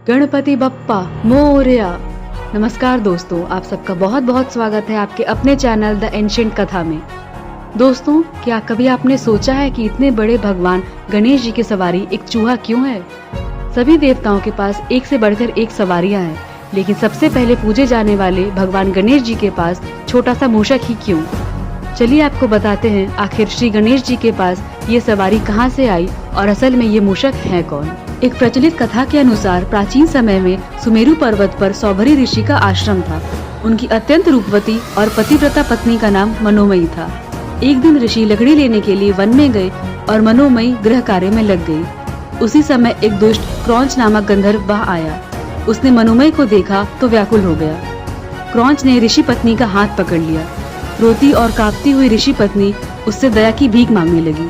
गणपति बप्पा मोरया। नमस्कार दोस्तों, आप सबका बहुत बहुत स्वागत है आपके अपने चैनल द एंशिएंट कथा में। दोस्तों, क्या कभी आपने सोचा है कि इतने बड़े भगवान गणेश जी की सवारी एक चूहा क्यों है? सभी देवताओं के पास एक से बढ़कर एक सवारियां हैं, लेकिन सबसे पहले पूजे जाने वाले भगवान गणेश जी के पास छोटा सा मूषक ही क्यों? चलिए आपको बताते हैं आखिर श्री गणेश जी के पास ये सवारी कहाँ से आई और असल में ये मूषक है कौन। एक प्रचलित कथा के अनुसार प्राचीन समय में सुमेरु पर्वत पर सौभरी ऋषि का आश्रम था। उनकी अत्यंत रूपवती और पतिव्रता पत्नी का नाम मनोमयी था। एक दिन ऋषि लकड़ी लेने के लिए वन में गए और मनोमयी गृह कार्य में लग गई। उसी समय एक दुष्ट क्रौंच नामक गंधर्व वहां आया। उसने मनोमयी को देखा तो व्याकुल हो गया। क्रौंच ने ऋषि पत्नी का हाथ पकड़ लिया। रोती और कांपती हुई ऋषि पत्नी उससे दया की भीख मांगने लगी।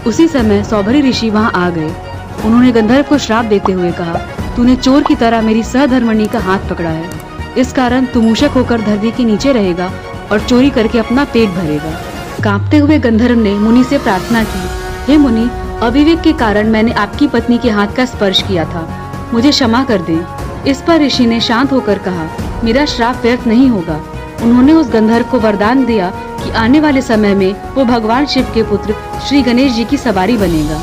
उसी समय सौभरी ऋषि वहां आ गए। उन्होंने गंधर्व को श्राप देते हुए कहा, तूने चोर की तरह मेरी सहधर्मणी का हाथ पकड़ा है, इस कारण तू मूषक होकर धरती के नीचे रहेगा और चोरी करके अपना पेट भरेगा। कांपते हुए गंधर्व ने मुनि से प्रार्थना की, हे मुनि, अविवेक के कारण मैंने आपकी पत्नी के हाथ का स्पर्श किया था, मुझे क्षमा कर दें। इस पर ऋषि ने शांत होकर कहा, मेरा श्राप व्यर्थ नहीं होगा। उन्होंने उस गंधर्व को वरदान दिया कि आने वाले समय में वो भगवान शिव के पुत्र श्री गणेश जी की सवारी बनेगा।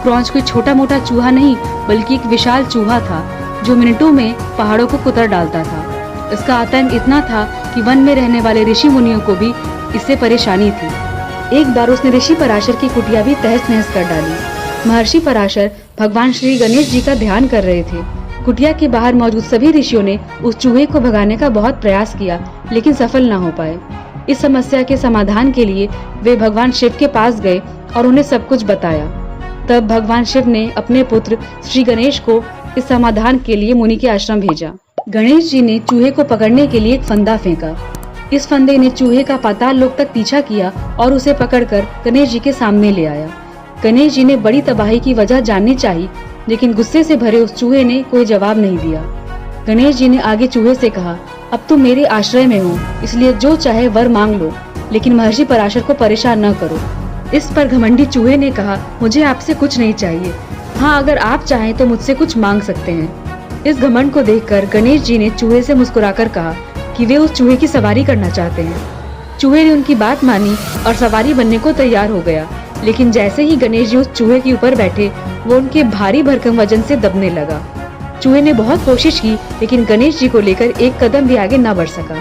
क्रौंच कोई छोटा मोटा चूहा नहीं, बल्कि एक विशाल चूहा था जो मिनटों में पहाड़ों को कुतर डालता था। इसका आतंक इतना था कि वन में रहने वाले ऋषि मुनियों को भी इससे परेशानी थी। एक बार उसने ऋषि पराशर की कुटिया भी तहस नहस कर डाली। महर्षि पराशर भगवान श्री गणेश जी का ध्यान कर रहे थे। कुटिया के बाहर मौजूद सभी ऋषियों ने उस चूहे को भगाने का बहुत प्रयास किया, लेकिन सफल न हो पाए। इस समस्या के समाधान के लिए वे भगवान शिव के पास गए और उन्हें सब कुछ बताया। तब भगवान शिव ने अपने पुत्र श्री गणेश को इस समाधान के लिए मुनि के आश्रम भेजा। गणेश जी ने चूहे को पकड़ने के लिए एक फंदा फेंका। इस फंदे ने चूहे का पाताल लोक तक पीछा किया और उसे पकड़कर गणेश जी के सामने ले आया। गणेश जी ने बड़ी तबाही की वजह जाननी चाहिए, लेकिन गुस्से से भरे उस चूहे ने कोई जवाब नहीं दिया। गणेश जी ने आगे चूहे से कहा, अब तुम मेरे आश्रय में हो, इसलिए जो चाहे वर मांग लो, लेकिन महर्षि पराशर को परेशान न करो। इस पर घमंडी चूहे ने कहा, मुझे आपसे कुछ नहीं चाहिए। हाँ, अगर आप चाहें तो मुझसे कुछ मांग सकते हैं। इस घमंड को देखकर गणेश जी ने चूहे से मुस्कुराकर कहा कि वे उस चूहे की सवारी करना चाहते हैं। चूहे ने उनकी बात मानी और सवारी बनने को तैयार हो गया, लेकिन जैसे ही गणेश जी उस चूहे के ऊपर बैठे, वो उनके भारी भरकम वजन से दबने लगा। चूहे ने बहुत कोशिश की, लेकिन गणेश जी को लेकर एक कदम भी आगे न बढ़ सका।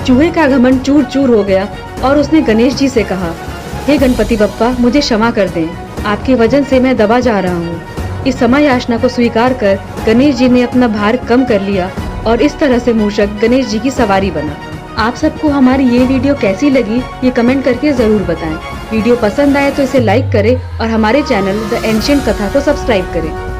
चूहे का घमंड चूर चूर हो गया और उसने गणेश जी से कहा, हे गणपति बप्पा, मुझे क्षमा कर दें, आपके वजन से मैं दबा जा रहा हूँ। इस समय याचना को स्वीकार कर गणेश जी ने अपना भार कम कर लिया और इस तरह से मूषक गणेश जी की सवारी बना। आप सबको हमारी ये वीडियो कैसी लगी, ये कमेंट करके जरूर बताएं। वीडियो पसंद आए तो इसे लाइक करें और हमारे चैनल द एंशिएंट कथा को सब्सक्राइब करें।